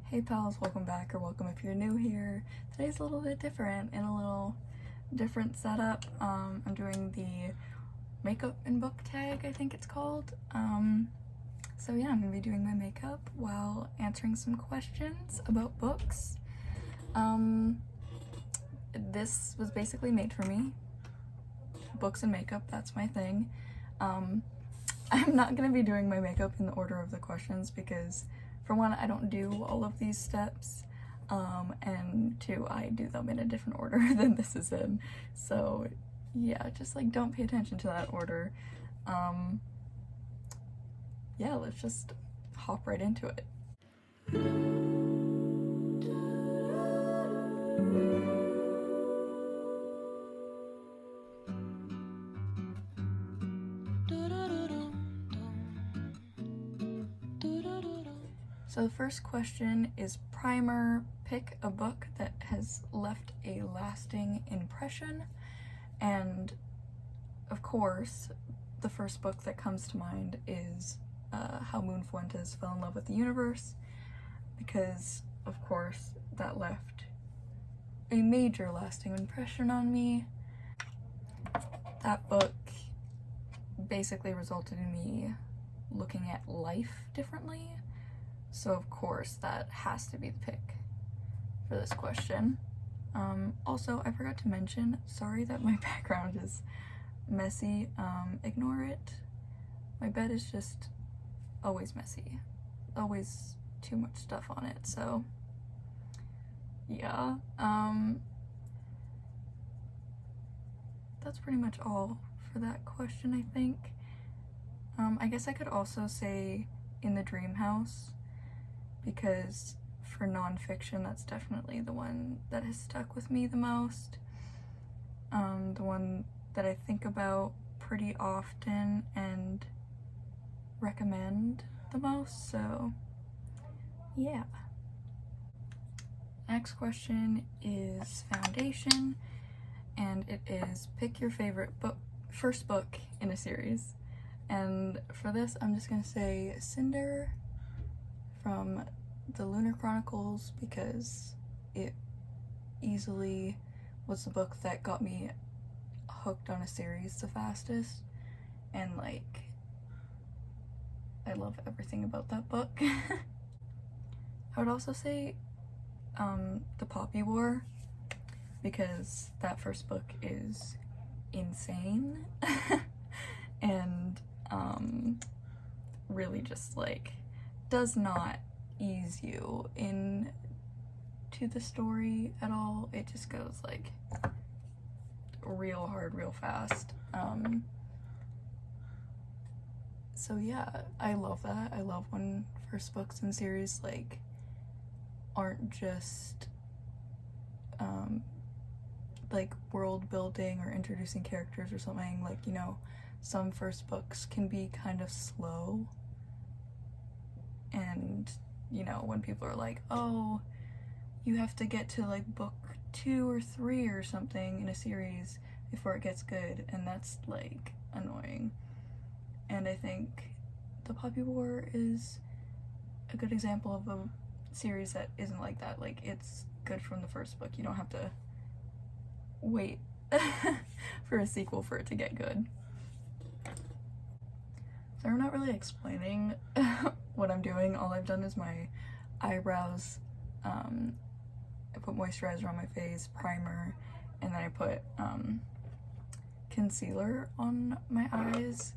Hey pals, welcome back, or welcome if you're new here. Today's a little bit different, in a little different setup. I'm doing the makeup and book tag, I think it's called. So yeah, I'm gonna be doing my makeup while answering some questions about books. This was basically made for me. Books and makeup, that's my thing. I'm not gonna be doing my makeup in the order of the questions because, for one, I don't do all of these steps, and two, I do them in a different order than this is in. So yeah, just like don't pay attention to that order. Yeah, let's just hop right into it. So the first question is primer. Pick a book that has left a lasting impression. And of course, the first book that comes to mind is How Moon Fuentes Fell in Love with the Universe, because of course that left a major lasting impression on me. That book basically resulted in me looking at life differently. So of course that has to be the pick for this question. Also, I forgot to mention, sorry that my background is messy. Ignore it. My bed is just always messy. Always too much stuff on it, so yeah. That's pretty much all for that question, I think. I guess I could also say In the Dream House, because for nonfiction, that's definitely the one that has stuck with me the most. The one that I think about pretty often and recommend the most, so yeah. Next question is foundation, and it is pick your favorite first book in a series. And for this, I'm just gonna say Cinder from the Lunar Chronicles, because it easily was the book that got me hooked on a series the fastest, and like I love everything about that book. I would also say The Poppy War, because that first book is insane and really just like does not ease you into the story at all. It just goes like real hard, real fast. So yeah, I love that. I love when first books in series like aren't just like world building or introducing characters or something. Like, you know, some first books can be kind of slow, and you know, when people are like, oh, you have to get to like book 2 or 3 or something in a series before it gets good, and that's like annoying. And I think The Poppy War is a good example of a series that isn't like that. Like, it's good from the first book. You don't have to wait for a sequel for it to get good. So I'm not really explaining what I'm doing. All I've done is my eyebrows. I put moisturizer on my face, primer, and then I put concealer on my eyes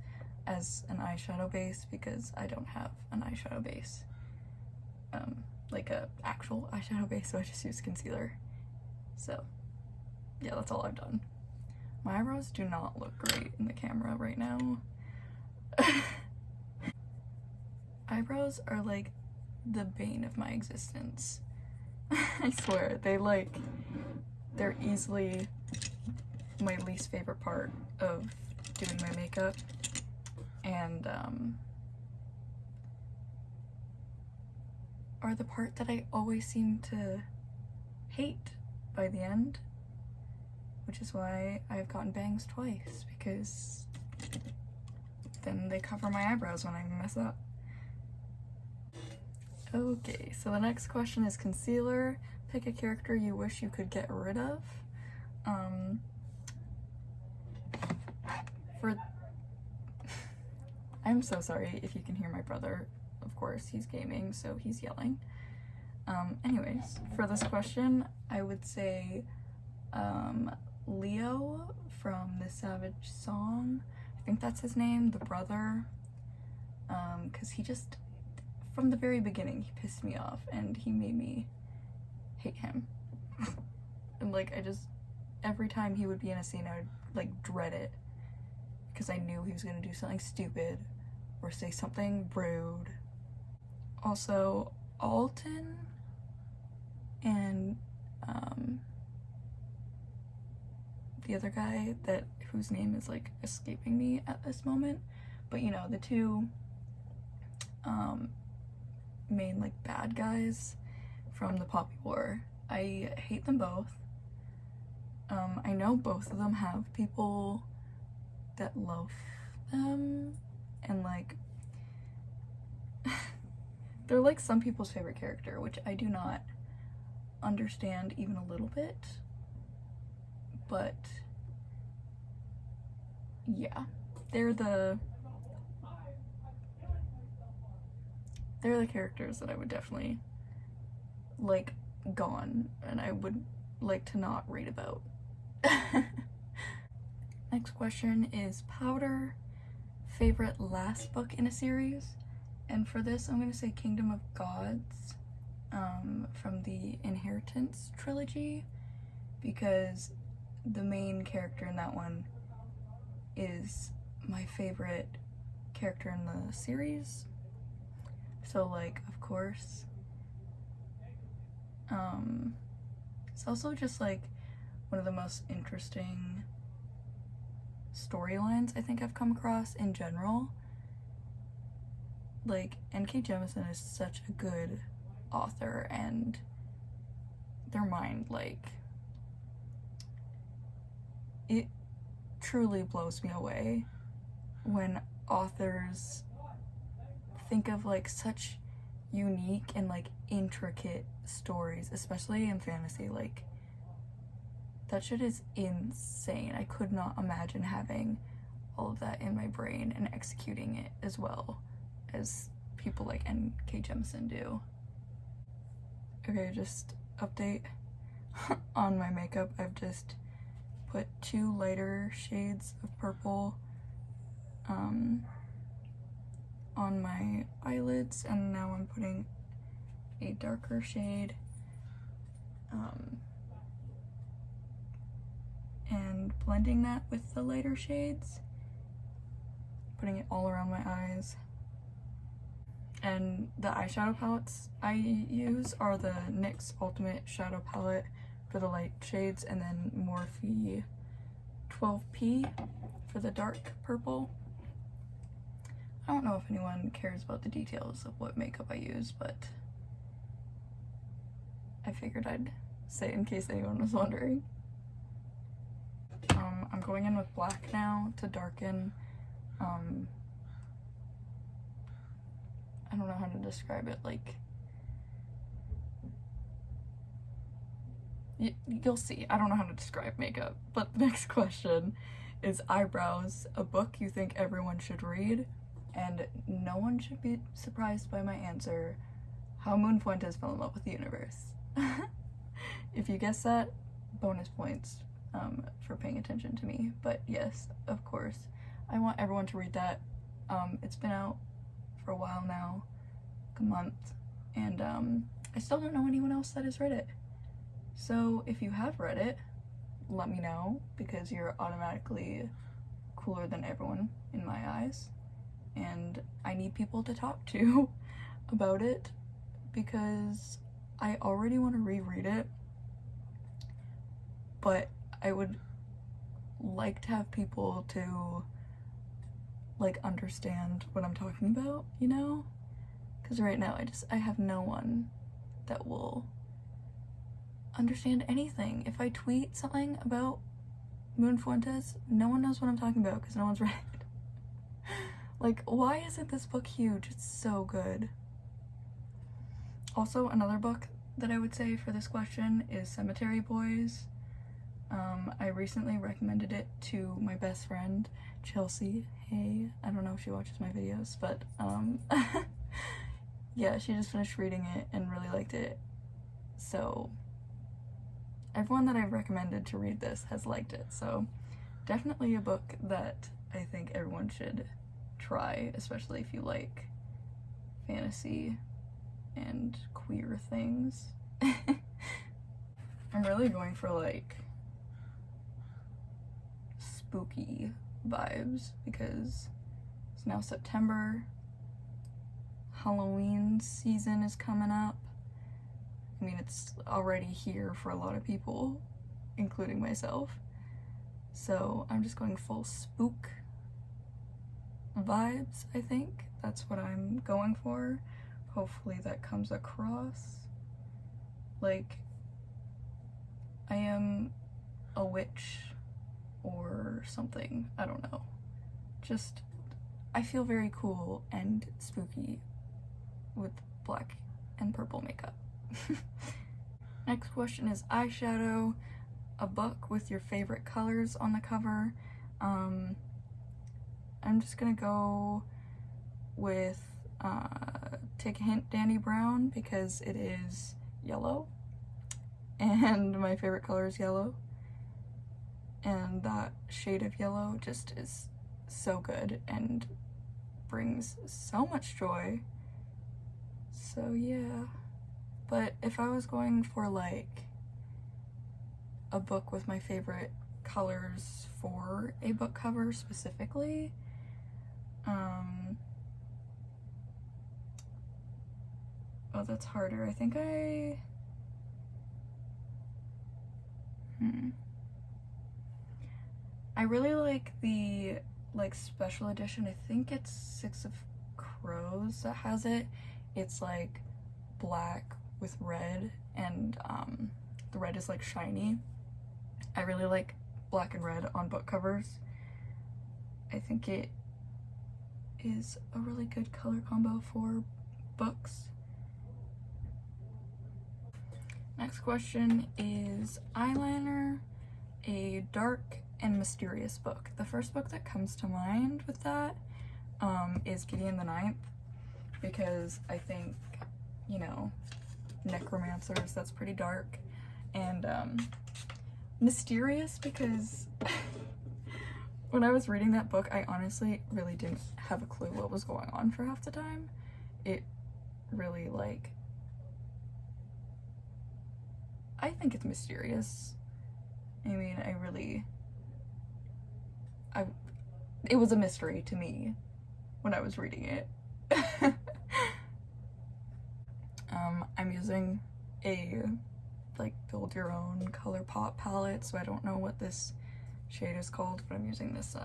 as an eyeshadow base, because I don't have an eyeshadow base, like a actual eyeshadow base, so I just use concealer. So yeah, that's all I've done. My eyebrows do not look great in the camera right now. Eyebrows are like the bane of my existence. I swear, they're easily my least favorite part of doing my makeup, and are the part that I always seem to hate by the end, which is why I've gotten bangs twice, because then they cover my eyebrows when I mess up. Okay, so the next question is concealer. Pick a character you wish you could get rid of. I'm so sorry if you can hear my brother. Of course, he's gaming, so he's yelling. Anyways, for this question, I would say Leo from the Savage song. I think that's his name, the brother. Because he just, from the very beginning, he pissed me off and he made me hate him. And like, every time he would be in a scene, I would like dread it because I knew he was gonna do something stupid or say something rude. Also, Alton and the other guy whose name is like escaping me at this moment, but you know, the two main like bad guys from the Poppy War. I hate them both. I know both of them have people that love them, and like they're like some people's favorite character, which I do not understand even a little bit, but yeah, they're the characters that I would definitely like gone, and I would like to not read about. Next question is Powder. Favorite last book in a series? And for this, I'm going to say Kingdom of Gods from the Inheritance trilogy, because the main character in that one is my favorite character in the series. So like, of course, it's also just like one of the most interesting storylines I think I've come across in general. Like, N.K. Jemisin is such a good author, and their mind, like, it truly blows me away when authors think of like such unique and like intricate stories, especially in fantasy. Like, that shit is insane. I could not imagine having all of that in my brain and executing it as well as people like N.K. Jemisin do. Okay, just update on my makeup. I've just put 2 lighter shades of purple on my eyelids, and now I'm putting a darker shade and blending that with the lighter shades, putting it all around my eyes. And the eyeshadow palettes I use are the NYX Ultimate Shadow Palette for the light shades, and then Morphe 12P for the dark purple. I don't know if anyone cares about the details of what makeup I use, but I figured I'd say in case anyone was wondering. I'm going in with black now to darken. I don't know how to describe it, like, you'll see. I don't know how to describe makeup. But the next question is eyebrows, a book you think everyone should read, and no one should be surprised by my answer, How Moon Fuentes Fell in Love with the Universe. If you guess that, bonus points for paying attention to me. But yes, of course, I want everyone to read that. It's been out for a while now, like a month, and I still don't know anyone else that has read it. So if you have read it, let me know, because you're automatically cooler than everyone in my eyes, and I need people to talk to about it, because I already want to reread it, but I would like to have people to like understand what I'm talking about, you know? Because right now I have no one that will understand anything. If I tweet something about Moon Fuentes, no one knows what I'm talking about because no one's read it. Like, why isn't this book huge? It's so good. Also, another book that I would say for this question is Cemetery Boys. I recently recommended it to my best friend, Chelsea. Hey, I don't know if she watches my videos, but yeah, she just finished reading it and really liked it. So everyone that I've recommended to read this has liked it, so definitely a book that I think everyone should try, especially if you like fantasy and queer things. I'm really going for like spooky vibes because it's now September. Halloween season is coming up. I mean, it's already here for a lot of people, including myself. So I'm just going full spook vibes, I think. That's what I'm going for. Hopefully that comes across. Like, I am a witch or something. I don't know. Just, I feel very cool and spooky with black and purple makeup. Next question is eyeshadow. A book with your favorite colors on the cover. I'm just gonna go with take a hint, Danny Brown, because it is yellow and my favorite color is yellow, and that shade of yellow just is so good and brings so much joy. So yeah, but if I was going for like a book with my favorite colors for a book cover specifically, oh, that's harder. I think I really like the special edition. I think it's Six of Crows that has it. It's like black with red, and the red is like shiny. I really like black and red on book covers. I think it is a really good color combo for books. Next question is eyeliner, a dark and mysterious book. The first book that comes to mind with that is Gideon the Ninth, because I think, you know, necromancers, that's pretty dark, and mysterious because when I was reading that book, I honestly really didn't have a clue what was going on for half the time. It really, like, I think it's mysterious. I mean, it was a mystery to me when I was reading it. I'm using a like build your own color pop palette, so I don't know what this shade is called, but I'm using this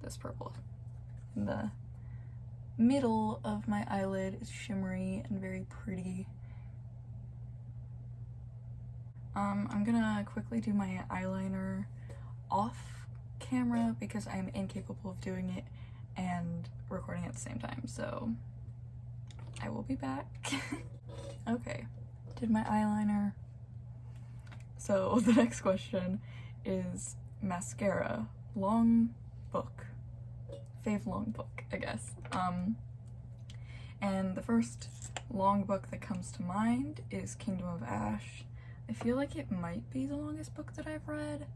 this purple. In the middle of my eyelid is shimmery and very pretty. I'm gonna quickly do my eyeliner off camera because I'm incapable of doing it and recording at the same time, so I will be back. Okay, did my eyeliner. So the next question is mascara, long book, fave long book, I guess. And the first long book that comes to mind is Kingdom of Ash. I feel like it might be the longest book that I've read.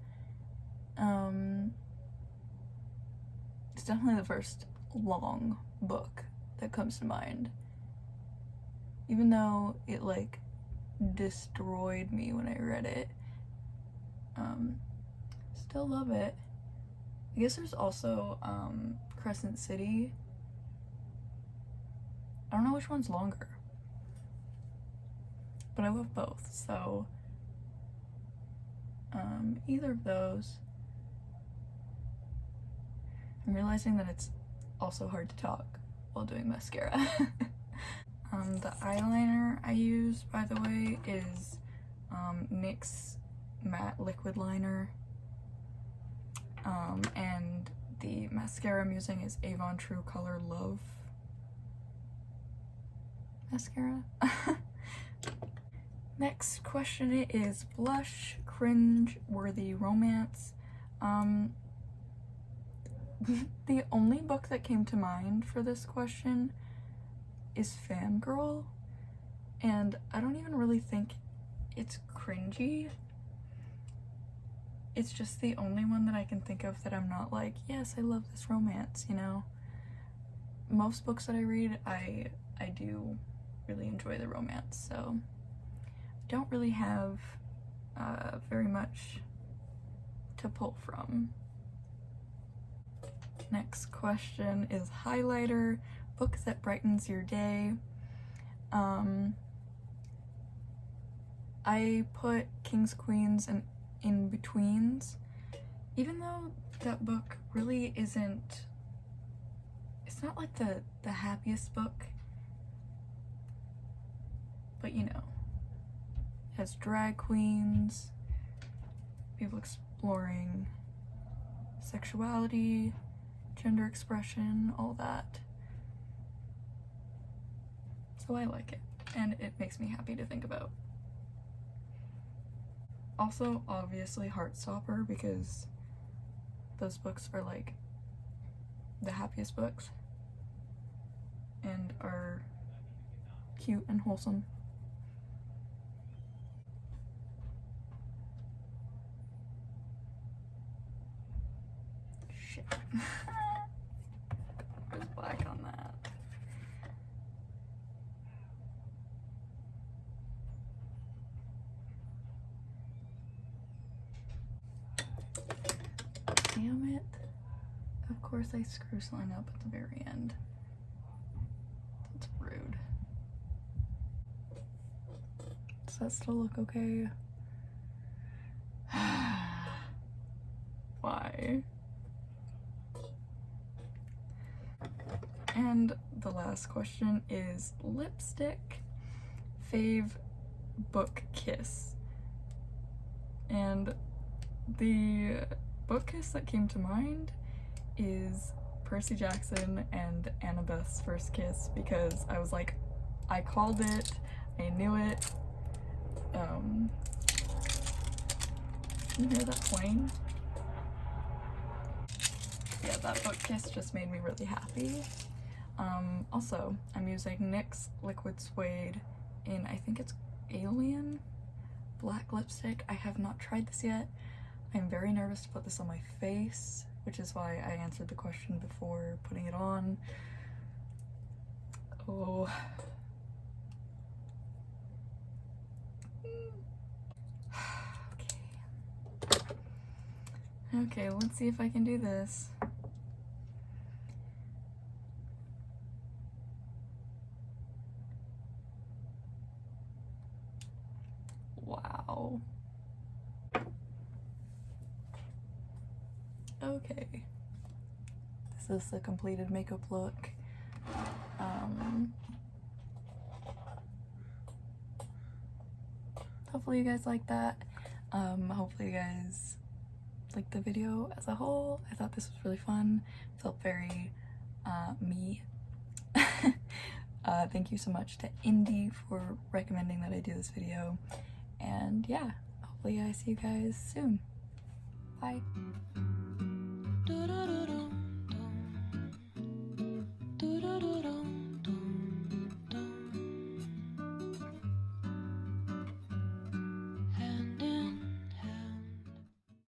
It's definitely the first long book that comes to mind. Even though it like destroyed me when I read it. Still love it. I guess there's also Crescent City. I don't know which one's longer, but I love both, so either of those. I'm realizing that it's also hard to talk while doing mascara. The eyeliner I use, by the way, is NYX Matte Liquid Liner. And the mascara I'm using is Avon True Color Love. mascara. Next question is blush, cringe, worthy romance. The only book that came to mind for this question is Fangirl, and I don't even really think it's cringy. It's just the only one that I can think of that I'm not like, yes, I love this romance, you know? Most books that I read, I do really enjoy the romance, so I don't really have very much to pull from. Next question is highlighter, book that brightens your day. I put Kings, Queens, and In-Betweens, even though that book really isn't, it's not like the happiest book, but you know, it has drag queens, people exploring sexuality, gender expression, all that. So I like it, and it makes me happy to think about. Also, obviously, Heartstopper, because those books are like the happiest books and are cute and wholesome. Shit. There's black on that. Damn it. Of course I screw something up at the very end. That's rude. Does that still look okay? Why? And the last question is lipstick, fave, book kiss. And the book kiss that came to mind is Percy Jackson and Annabeth's first kiss, because I was like, I called it, I knew it. Can you hear that playing? Yeah, that book kiss just made me really happy. Also, I'm using NYX Liquid Suede in, I think it's Alien black lipstick. I have not tried this yet. I'm very nervous to put this on my face, which is why I answered the question before putting it on. Oh. Okay, let's see if I can do this. Wow. Okay. This is the completed makeup look. Hopefully you guys like that. Hopefully you guys like the video as a whole. I thought this was really fun. Felt very me. Thank you so much to Indy for recommending that I do this video. And yeah, hopefully I see you guys soon. Bye. Do do do do do do do do.